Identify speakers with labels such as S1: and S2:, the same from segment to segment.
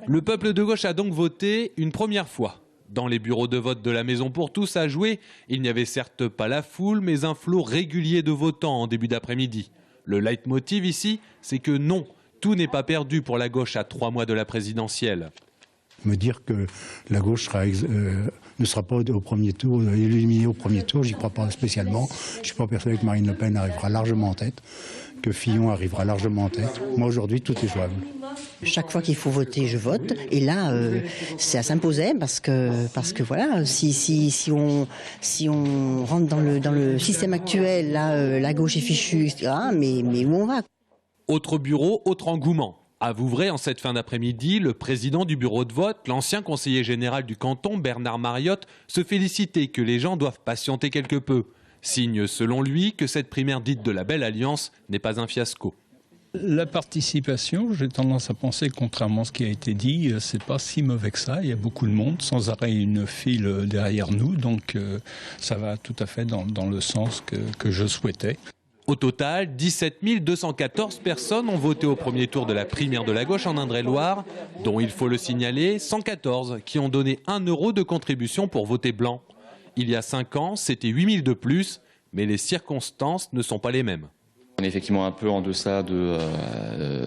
S1: Le peuple de gauche a donc voté une première fois. Dans les bureaux de vote de la Maison pour tous à jouer, il n'y avait certes pas la foule, mais un flot régulier de votants en début d'après-midi. Le leitmotiv ici, c'est que non, tout n'est pas perdu pour la gauche à 3 mois de la présidentielle.
S2: Me dire que la gauche ne sera pas au premier tour, éliminée au premier tour, j'y crois pas spécialement. Je ne suis pas persuadé que Marine Le Pen arrivera largement en tête, que Fillon arrivera largement en tête. Moi aujourd'hui, tout est jouable.
S3: Chaque fois qu'il faut voter, je vote. Et là, ça s'imposait parce que voilà, si on rentre dans le système actuel, là, la gauche est fichue, etc. Mais où on va?
S1: Autre bureau, autre engouement. À Vouvray, en cette fin d'après-midi, le président du bureau de vote, l'ancien conseiller général du canton, Bernard Mariotte, se félicitait que les gens doivent patienter quelque peu. Signe, selon lui, que cette primaire dite de la Belle Alliance n'est pas un fiasco.
S4: La participation, j'ai tendance à penser, contrairement à ce qui a été dit, c'est pas si mauvais que ça. Il y a beaucoup de monde, sans arrêt une file derrière nous, donc ça va tout à fait dans le sens que je souhaitais.
S1: Au total, 17 214 personnes ont voté au premier tour de la primaire de la gauche en Indre-et-Loire, dont, il faut le signaler, 114 qui ont donné 1 € de contribution pour voter blanc. Il y a 5 ans, c'était 8 000 de plus, mais les circonstances ne sont pas les mêmes.
S5: On est effectivement un peu en deçà de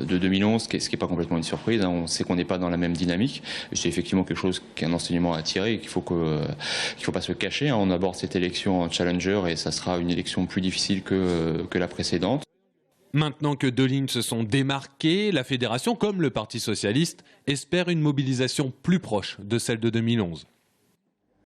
S5: 2011, ce qui n'est pas complètement une surprise. On sait qu'on n'est pas dans la même dynamique. C'est effectivement quelque chose qui est un enseignement à tirer et qu'il faut pas se cacher. On aborde cette élection en challenger et ça sera une élection plus difficile que la précédente.
S1: Maintenant que deux lignes se sont démarquées, la fédération, comme le Parti socialiste, espère une mobilisation plus proche de celle de 2011.